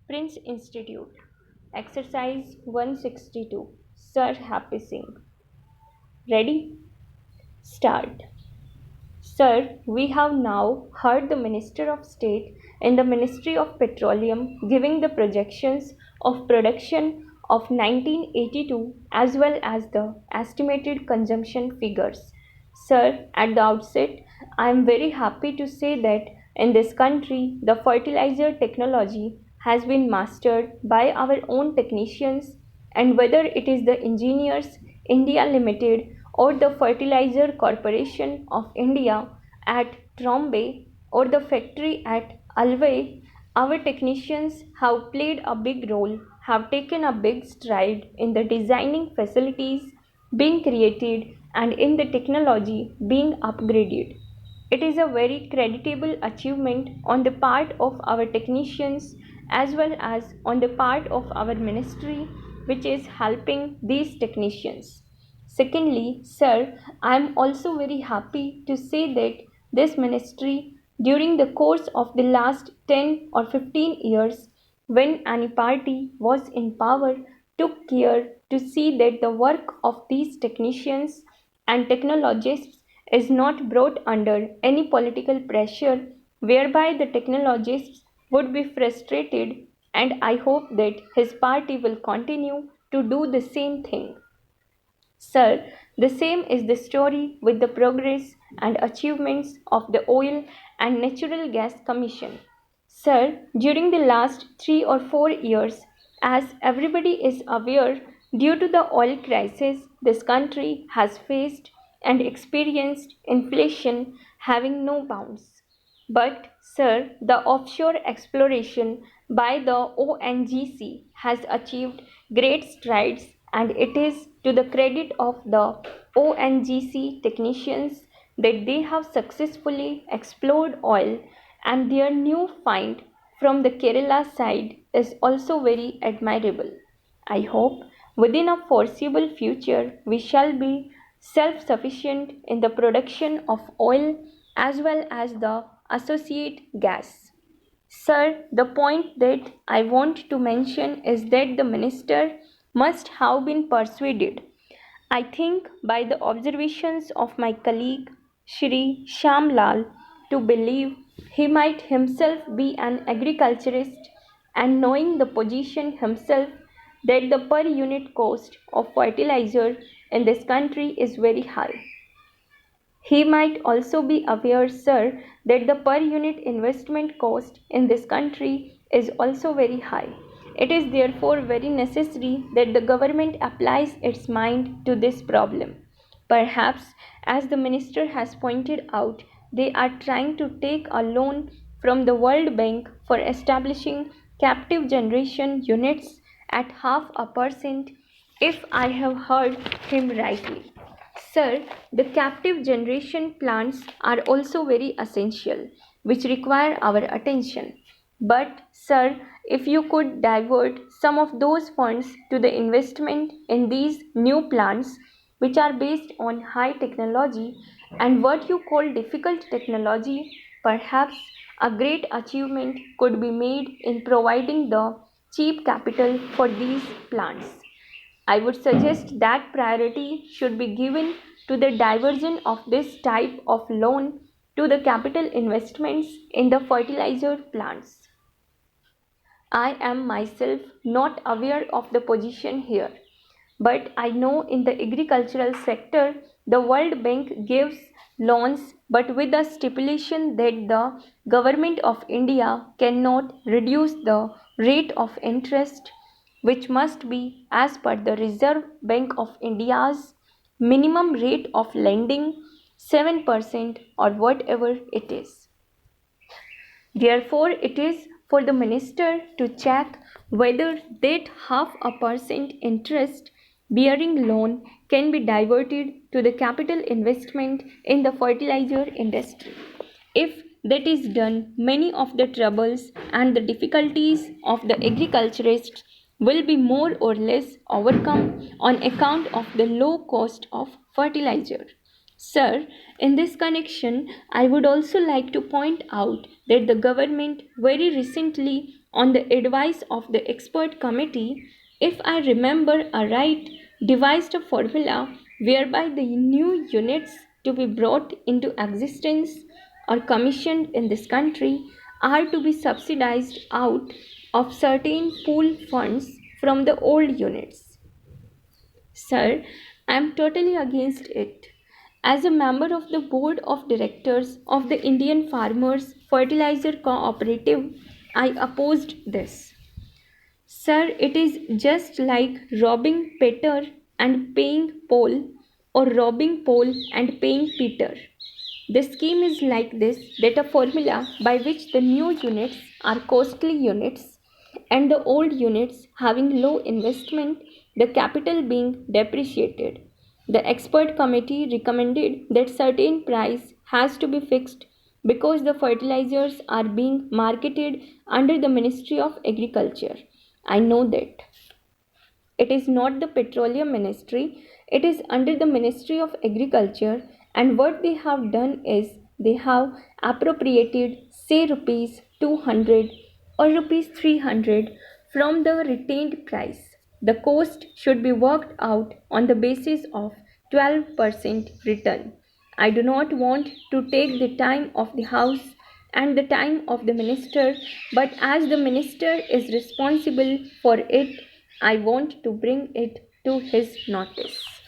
Prince Institute. Exercise 162. Sir Happy Singh. Ready? Start. Sir, we have now heard the Minister of State in the Ministry of Petroleum giving the projections of production of 1982 as well as the estimated consumption figures. Sir, at the outset, I am very happy to say that in this country the fertilizer technology has been mastered by our own technicians, and whether it is the Engineers India Limited or the Fertilizer Corporation of India at Trombay or the factory at Alvey, our technicians have played a big role, have taken a big stride in the designing facilities being created and in the technology being upgraded. It is a very creditable achievement on the part of our technicians as well as on the part of our ministry, which is helping these technicians. Secondly, sir, I am also very happy to say that this ministry, during the course of the last 10 or 15 years, when any party was in power, took care to see that the work of these technicians and technologists is not brought under any political pressure whereby the technologists would be frustrated, and I hope that his party will continue to do the same thing. Sir, the same is the story with the progress and achievements of the Oil and Natural Gas Commission. Sir, during the last 3 or 4 years, as everybody is aware, due to the oil crisis, this country has faced and experienced inflation having no bounds. But, sir, the offshore exploration by the ONGC has achieved great strides, and it is to the credit of the ONGC technicians that they have successfully explored oil, and their new find from the Kerala side is also very admirable. I hope within a foreseeable future we shall be self sufficient in the production of oil as well as the associate gas. Sir, the point that I want to mention is that the minister must have been persuaded, I think, by the observations of my colleague Shri Shamlal, to believe he might himself be an agriculturist, and knowing the position himself that the per unit cost of fertilizer in this country is very high. He might also be aware, sir, that the per unit investment cost in this country is also very high. It is therefore very necessary that the government applies its mind to this problem. Perhaps, as the minister has pointed out, they are trying to take a loan from the World Bank for establishing captive generation units at 0.5%, if I have heard him rightly. Sir, the captive generation plants are also very essential, which require our attention. But, sir, if you could divert some of those funds to the investment in these new plants, which are based on high technology and what you call difficult technology, perhaps a great achievement could be made in providing the cheap capital for these plants. I would suggest that priority should be given to the diversion of this type of loan to the capital investments in the fertilizer plants. I am myself not aware of the position here, but I know in the agricultural sector the World Bank gives loans, but with the stipulation that the government of India cannot reduce the rate of interest, which must be as per the Reserve Bank of India's minimum rate of lending, 7% or whatever it is. Therefore, it is for the minister to check whether that 0.5% interest bearing loan can be diverted to the capital investment in the fertilizer industry. If that is done, many of the troubles and the difficulties of the agriculturists will be more or less overcome on account of the low cost of fertilizer. Sir, in this connection, I would also like to point out that the government very recently on the advice of the expert committee, if I remember aright, devised a formula whereby the new units to be brought into existence or commissioned in this country are to be subsidized out of certain pool funds from the old units. Sir, I am totally against it. As a member of the board of directors of the Indian Farmers Fertilizer Cooperative, I opposed this. Sir, it is just like robbing Peter and paying Paul, or robbing Paul and paying Peter. The scheme is like this, that a formula by which the new units are costly units and the old units having low investment, the capital being depreciated. The expert committee recommended that certain price has to be fixed because the fertilizers are being marketed under the Ministry of Agriculture. I know that. It is not the petroleum ministry, it is under the Ministry of Agriculture, and what they have done is they have appropriated, say, rupees 200 or rupees 300 from the retained price. The cost should be worked out on the basis of 12% return. I do not want to take the time of the House and the time of the minister, but as the minister is responsible for it, I want to bring it to his notice.